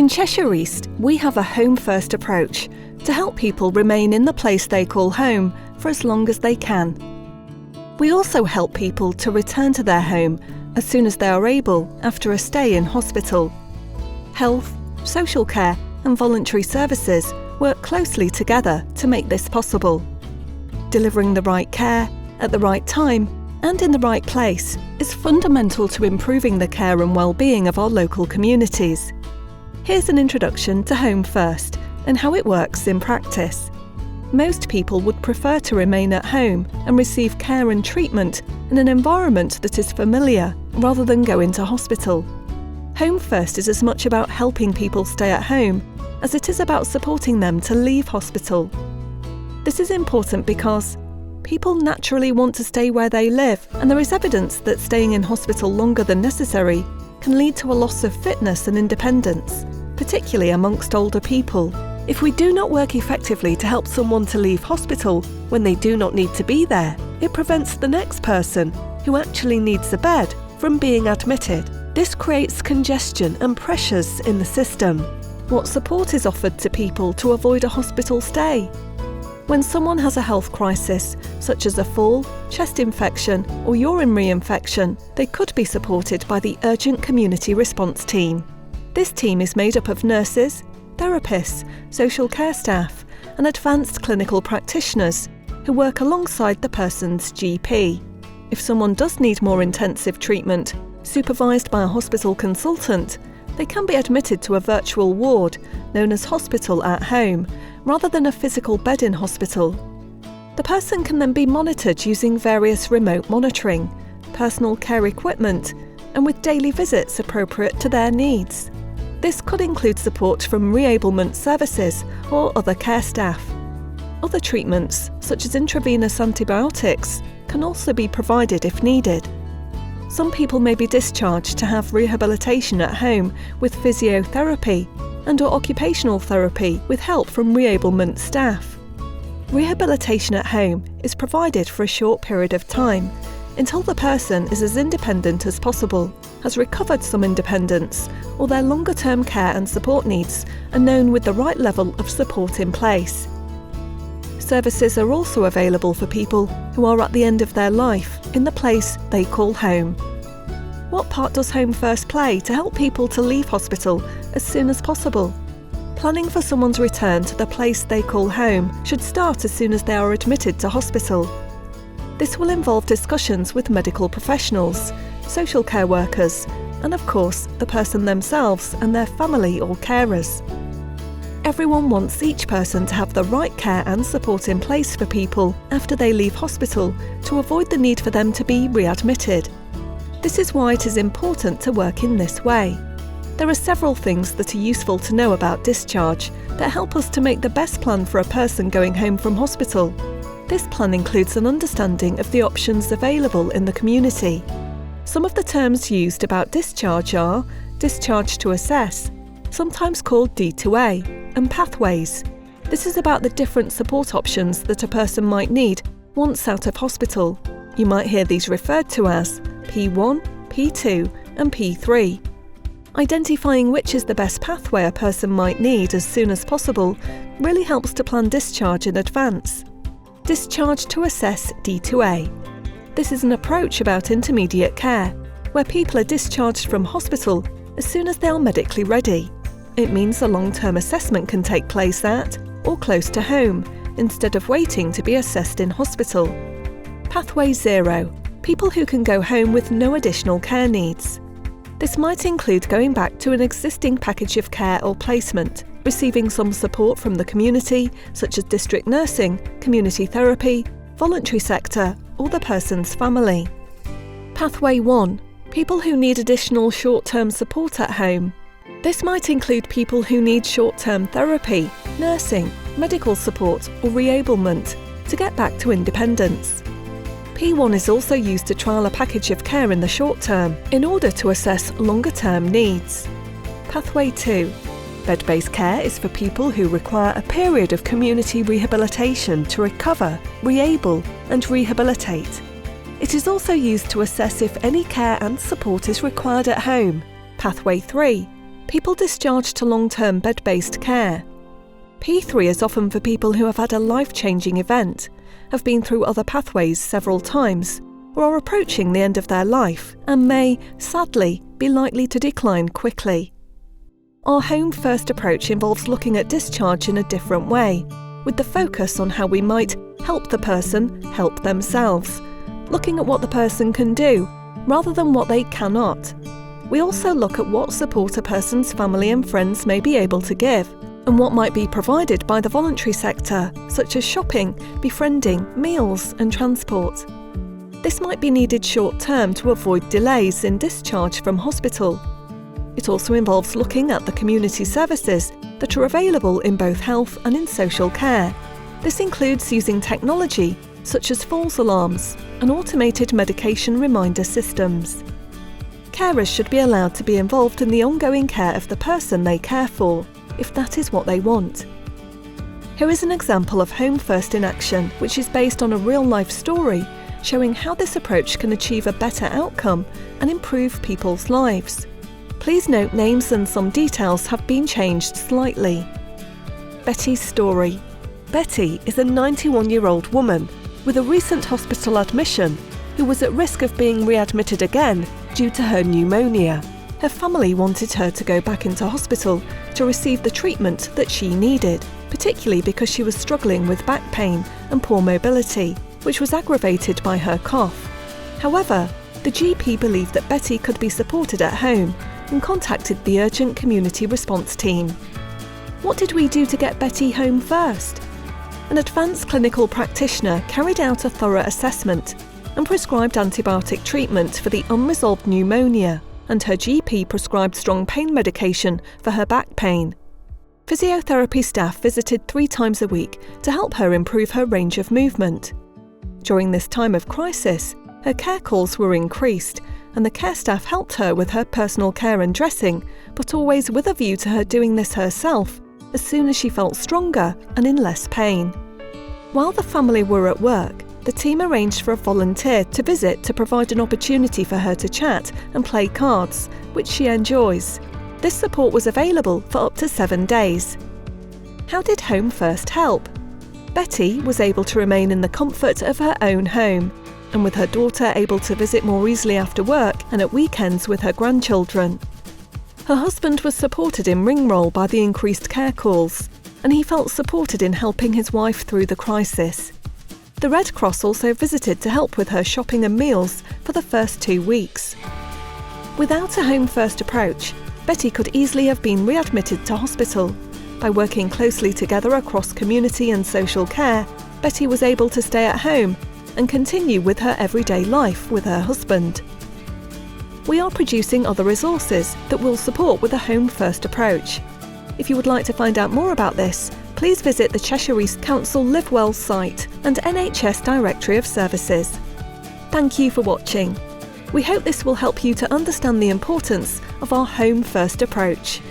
In Cheshire East, we have a home-first approach to help people remain in the place they call home for as long as they can. We also help people to return to their home as soon as they are able after a stay in hospital. Health, social care and voluntary services work closely together to make this possible. Delivering the right care at the right time and in the right place is fundamental to improving the care and well-being of our local communities. Here's an introduction to Home First and how it works in practice. Most people would prefer to remain at home and receive care and treatment in an environment that is familiar rather than go into hospital. Home First is as much about helping people stay at home as it is about supporting them to leave hospital. This is important because people naturally want to stay where they live, and there is evidence that staying in hospital longer than necessary can lead to a loss of fitness and independence, particularly amongst older people. If we do not work effectively to help someone to leave hospital when they do not need to be there, it prevents the next person, who actually needs a bed, from being admitted. This creates congestion and pressures in the system. What support is offered to people to avoid a hospital stay? When someone has a health crisis, such as a fall, chest infection or urinary infection, they could be supported by the Urgent Community Response Team. This team is made up of nurses, therapists, social care staff and advanced clinical practitioners who work alongside the person's GP. If someone does need more intensive treatment, supervised by a hospital consultant, they can be admitted to a virtual ward known as Hospital at Home, rather than a physical bed in hospital. The person can then be monitored using various remote monitoring, personal care equipment, and with daily visits appropriate to their needs. This could include support from reablement services or other care staff. Other treatments, such as intravenous antibiotics, can also be provided if needed. Some people may be discharged to have rehabilitation at home with physiotherapy and/or occupational therapy with help from reablement staff. Rehabilitation at home is provided for a short period of time until the person is as independent as possible, has recovered some independence, or their longer-term care and support needs are known with the right level of support in place. Services are also available for people who are at the end of their life in the place they call home. What part does Home First play to help people to leave hospital as soon as possible? Planning for someone's return to the place they call home should start as soon as they are admitted to hospital. This will involve discussions with medical professionals, social care workers, and of course, the person themselves and their family or carers. Everyone wants each person to have the right care and support in place for people after they leave hospital to avoid the need for them to be readmitted. This is why it is important to work in this way. There are several things that are useful to know about discharge that help us to make the best plan for a person going home from hospital. This plan includes an understanding of the options available in the community. Some of the terms used about discharge are discharge to assess, sometimes called D2A, and pathways. This is about the different support options that a person might need once out of hospital. You might hear these referred to as P1, P2 and P3. Identifying which is the best pathway a person might need as soon as possible really helps to plan discharge in advance. Discharge to assess D2A. This is an approach about intermediate care, where people are discharged from hospital as soon as they are medically ready. It means a long-term assessment can take place at or close to home, instead of waiting to be assessed in hospital. Pathway 0. People who can go home with no additional care needs. This might include going back to an existing package of care or placement, receiving some support from the community, such as district nursing, community therapy, voluntary sector, or the person's family. Pathway 1. People who need additional short-term support at home. This might include people who need short-term therapy, nursing, medical support or reablement to get back to independence. P1 is also used to trial a package of care in the short term in order to assess longer-term needs. Pathway 2. Bed-based care is for people who require a period of community rehabilitation to recover, re-able and rehabilitate. It is also used to assess if any care and support is required at home. Pathway 3. people discharged to long-term bed-based care. P3 is often for people who have had a life-changing event, have been through other pathways several times, or are approaching the end of their life and may, sadly, be likely to decline quickly. Our Home First approach involves looking at discharge in a different way, with the focus on how we might help the person help themselves, looking at what the person can do rather than what they cannot. We also look at what support a person's family and friends may be able to give, and what might be provided by the voluntary sector, such as shopping, befriending, meals and transport. This might be needed short-term to avoid delays in discharge from hospital. It also involves looking at the community services that are available in both health and in social care. This includes using technology such as false alarms and automated medication reminder systems. Carers should be allowed to be involved in the ongoing care of the person they care for, if that is what they want. Here is an example of Home First in action, which is based on a real-life story showing how this approach can achieve a better outcome and improve people's lives. Please note names and some details have been changed slightly. Betty's story. Betty is a 91-year-old woman with a recent hospital admission who was at risk of being readmitted again due to her pneumonia. Her family wanted her to go back into hospital to receive the treatment that she needed, particularly because she was struggling with back pain and poor mobility, which was aggravated by her cough. However, the GP believed that Betty could be supported at home and contacted the urgent community response team. What did we do to get Betty home first? An advanced clinical practitioner carried out a thorough assessment and prescribed antibiotic treatment for the unresolved pneumonia, and her GP prescribed strong pain medication for her back pain. Physiotherapy staff visited 3 times a week to help her improve her range of movement. During this time of crisis, her care calls were increased, and the care staff helped her with her personal care and dressing, but always with a view to her doing this herself as soon as she felt stronger and in less pain. While the family were at work, the team arranged for a volunteer to visit to provide an opportunity for her to chat and play cards, which she enjoys. This support was available for up to 7 days. How did Home First help? Betty was able to remain in the comfort of her own home, and with her daughter able to visit more easily after work and at weekends with her grandchildren. Her husband was supported in ring roll by the increased care calls, and he felt supported in helping his wife through the crisis. The Red Cross also visited to help with her shopping and meals for the first 2 weeks. Without a Home First approach, Betty could easily have been readmitted to hospital. By working closely together across community and social care, Betty was able to stay at home and continue with her everyday life with her husband. We are producing other resources that will support with a Home First approach. If you would like to find out more about this, please visit the Cheshire East Council Live Well site and NHS Directory of Services. Thank you for watching. We hope this will help you to understand the importance of our Home First approach.